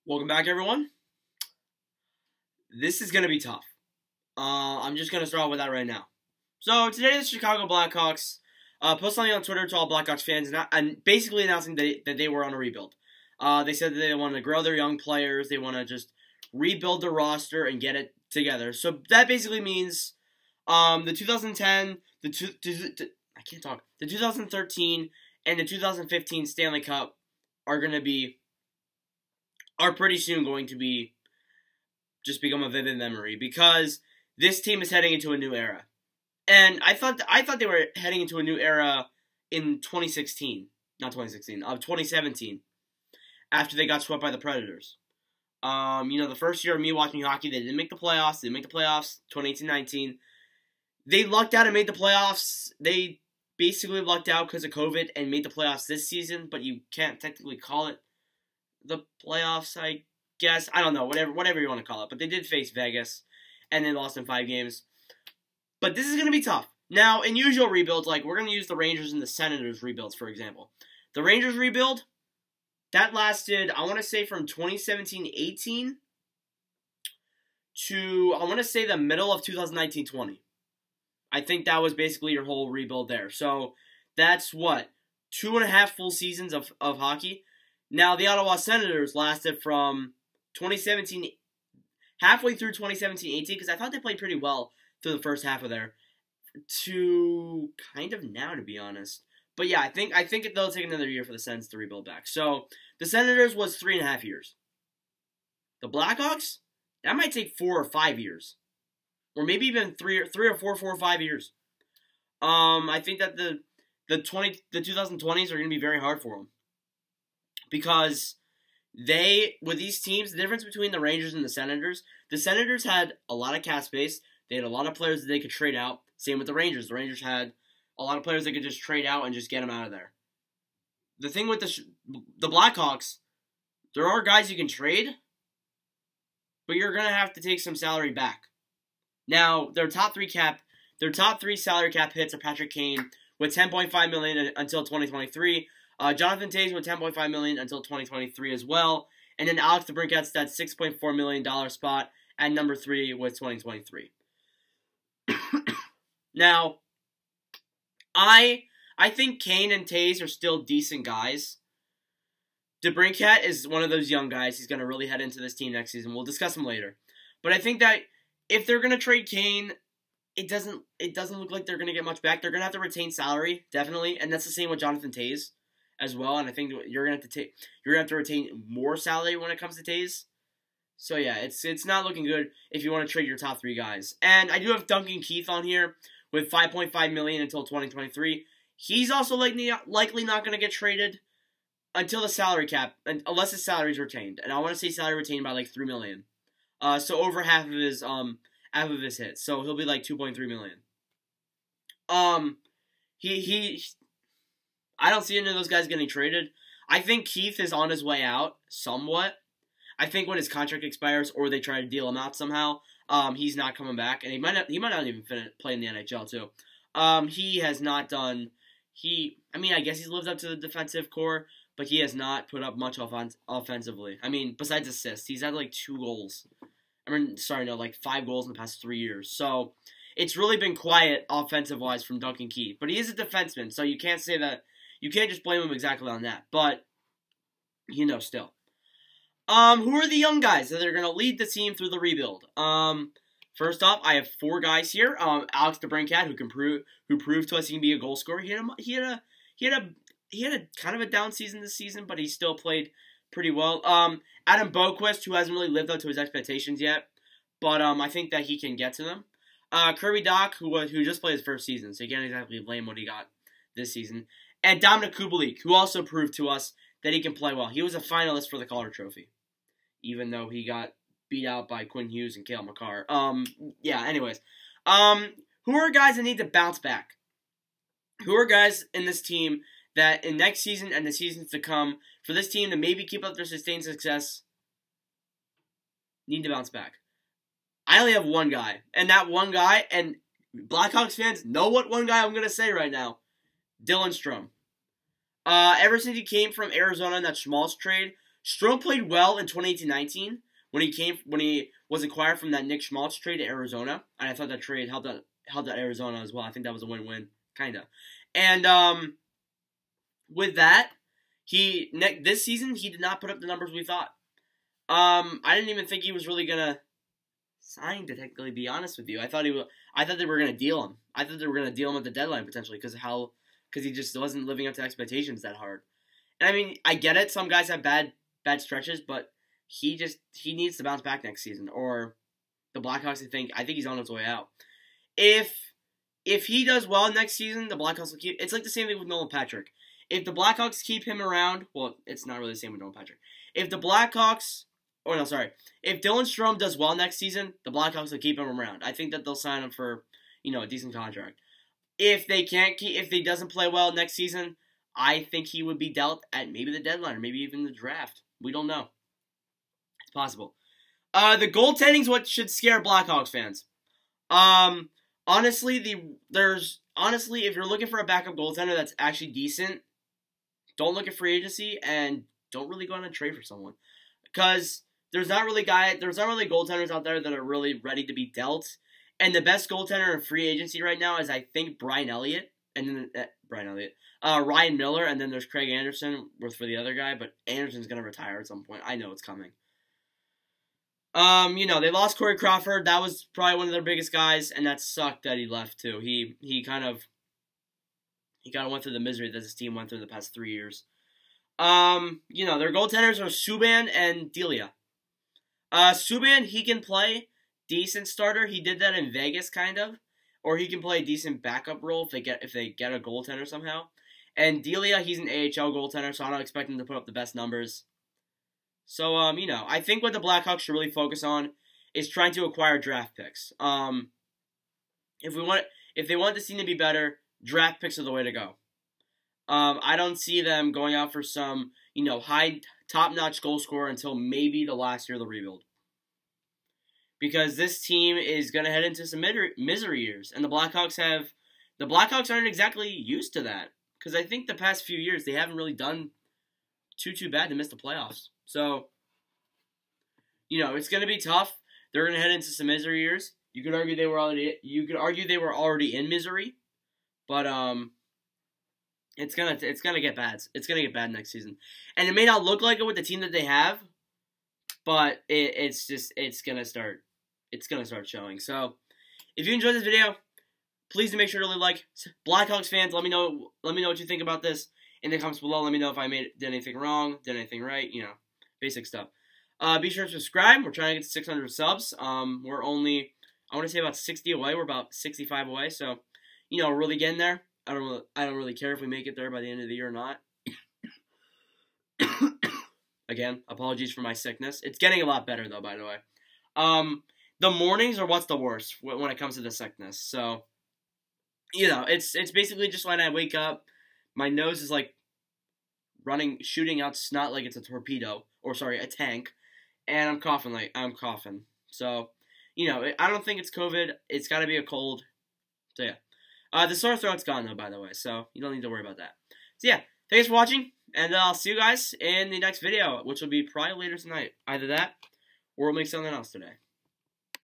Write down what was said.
Welcome back, everyone. This is going to be tough. I'm just going to start off with that right now. So, today the Chicago Blackhawks posted something on Twitter to all Blackhawks fans and basically announcing that they were on a rebuild. They said that they wanted to grow their young players. They want to just rebuild the roster and get it together. So, that basically means the 2010, the 2013, and the 2015 Stanley Cup are pretty soon going to be just become a vivid memory because this team is heading into a new era. And I thought they were heading into a new era in 2017 after they got swept by the Predators. The first year of me watching hockey, they didn't make the playoffs. 2018-19. They lucked out and made the playoffs. They basically lucked out because of COVID and made the playoffs this season, but you can't technically call it the playoffs, I guess. I don't know, whatever you want to call it. But they did face Vegas, and they lost in 5 games. But this is going to be tough. Now, in usual rebuilds, like we're going to use the Rangers and the Senators rebuilds, for example. The Rangers rebuild, that lasted, I want to say, from 2017-18 to, I want to say, the middle of 2019-20. I think that was basically your whole rebuild there. So, that's what? 2.5 full seasons of hockey. Now, the Ottawa Senators lasted from 2017, halfway through 2017-18, because I thought they played pretty well through the first half of there, to kind of now, to be honest. But yeah, I think they'll take another year for the Sens to rebuild back. So, the Senators was 3.5 years. The Blackhawks, that might take 4 or 5 years. Or maybe even 4 or 5 years. I think that the 2020s are going to be very hard for them. Because with these teams, the difference between the Rangers and the Senators had a lot of cap space. They had a lot of players that they could trade out. Same with the Rangers. The Rangers had a lot of players they could just trade out and just get them out of there. The thing with the Blackhawks, there are guys you can trade, but you're going to have to take some salary back. Now, their top three salary cap hits are Patrick Kane with $10.5 million until 2023. Jonathan Toews with $10.5 million until 2023 as well. And then Alex DeBrincat's that $6.4 million spot at number 3 with 2023. Now, I think Kane and Toews are still decent guys. DeBrincat is one of those young guys. He's going to really head into this team next season. We'll discuss him later. But I think that if they're going to trade Kane, it doesn't look like they're going to get much back. They're going to have to retain salary, definitely. And that's the same with Jonathan Toews as well, and I think you're gonna have to retain more salary when it comes to Toews. So yeah, it's not looking good if you want to trade your top 3 guys. And I do have Duncan Keith on here with $5.5 million until 2023. He's also likely not going to get traded until the salary cap, unless his salary is retained. And I want to say salary retained by like $3 million. So over half of his hits. So he'll be like $2.3 million. I don't see any of those guys getting traded. I think Keith is on his way out, somewhat. I think when his contract expires or they try to deal him out somehow, he's not coming back. And he might not even play in the NHL, too. He has not done... I guess he's lived up to the defensive core, but he has not put up much offensively. I mean, besides assists, he's had like 2 goals. 5 goals in the past 3 years. So, it's really been quiet offensive-wise from Duncan Keith. But he is a defenseman, so you can't say that... You can't just blame him exactly on that, but, still. Who are the young guys that are going to lead the team through the rebuild? First off, I have 4 guys here. Alex DeBrincat, who proved to us he can be a goal scorer. He had a kind of a down season this season, but he still played pretty well. Adam Boquist, who hasn't really lived up to his expectations yet, but I think that he can get to them. Kirby Dach, who just played his first season, so you can't exactly blame what he got this season. And Dominik Kubalik, who also proved to us that he can play well. He was a finalist for the Calder Trophy, even though he got beat out by Quinn Hughes and Cale Makar. Anyways. Who are guys that need to bounce back? Who are guys in this team that in next season and the seasons to come, for this team to maybe keep up their sustained success, need to bounce back? I only have one guy. And that one guy, and Blackhawks fans know what one guy I'm going to say right now. Dylan Strome. Ever since he came from Arizona in that Schmaltz trade, Strome played well in 2018-19 when he was acquired from that Nick Schmaltz trade to Arizona, and I thought that trade helped out Arizona as well. I think that was a win-win, kinda. And with that, this season he did not put up the numbers we thought. I didn't even think he was really gonna sign, to technically be honest with you. I thought they were gonna deal him. I thought they were gonna deal him at the deadline potentially because he just wasn't living up to expectations that hard. And I mean, I get it. Some guys have bad stretches, but he needs to bounce back next season. Or the Blackhawks, I think he's on his way out. If he does well next season, the Blackhawks will keep. It's like the same thing with Nolan Patrick. If the Blackhawks keep him around, well, it's not really the same with Nolan Patrick. If Dylan Strome does well next season, the Blackhawks will keep him around. I think that they'll sign him for, a decent contract. If he doesn't play well next season, I think he would be dealt at maybe the deadline or maybe even the draft. We don't know. It's possible. The goaltending is what should scare Blackhawks fans. Honestly, if you're looking for a backup goaltender that's actually decent, don't look at free agency and don't really go on a trade for someone, because there's not really goaltenders out there that are really ready to be dealt. And the best goaltender in free agency right now is, I think, Ryan Miller, and then there's Craig Anderson for the other guy, but Anderson's going to retire at some point. I know it's coming. They lost Corey Crawford. That was probably one of their biggest guys, and that sucked that he left too. He kind of went through the misery that this team went through the past 3 years. Their goaltenders are Subban and Delia. Subban, he can play decent starter. He did that in Vegas, kind of. Or he can play a decent backup role if they get a goaltender somehow. And Delia, he's an AHL goaltender, so I don't expect him to put up the best numbers. So, I think what the Blackhawks should really focus on is trying to acquire draft picks. If they want this team to be better, draft picks are the way to go. I don't see them going out for some, high top-notch goal scorer until maybe the last year of the rebuild. Because this team is going to head into some misery years, and the Blackhawks aren't exactly used to that. Because I think the past few years they haven't really done too bad to miss the playoffs. So, it's going to be tough. They're going to head into some misery years. You could argue they were already in misery, but it's gonna get bad. It's gonna get bad next season, and it may not look like it with the team that they have, but it's gonna start showing. So, if you enjoyed this video, please do make sure to leave a like. Blackhawks fans, let me know what you think about this in the comments below. Let me know if I did anything wrong, did anything right, basic stuff. Be sure to subscribe. We're trying to get to 600 subs. We're only, I want to say, about 60 away. We're about 65 away. So, we're really getting there. I don't really care if we make it there by the end of the year or not. Again, apologies for my sickness. It's getting a lot better though, by the way. The mornings are what's the worst when it comes to the sickness. So, it's basically just when I wake up, my nose is like shooting out snot like it's a a tank, and I'm coughing. So, I don't think it's COVID. It's got to be a cold. So yeah. The sore throat's gone though, by the way, so you don't need to worry about that. So yeah, thanks for watching, and I'll see you guys in the next video, which will be probably later tonight. Either that, or we'll make something else today.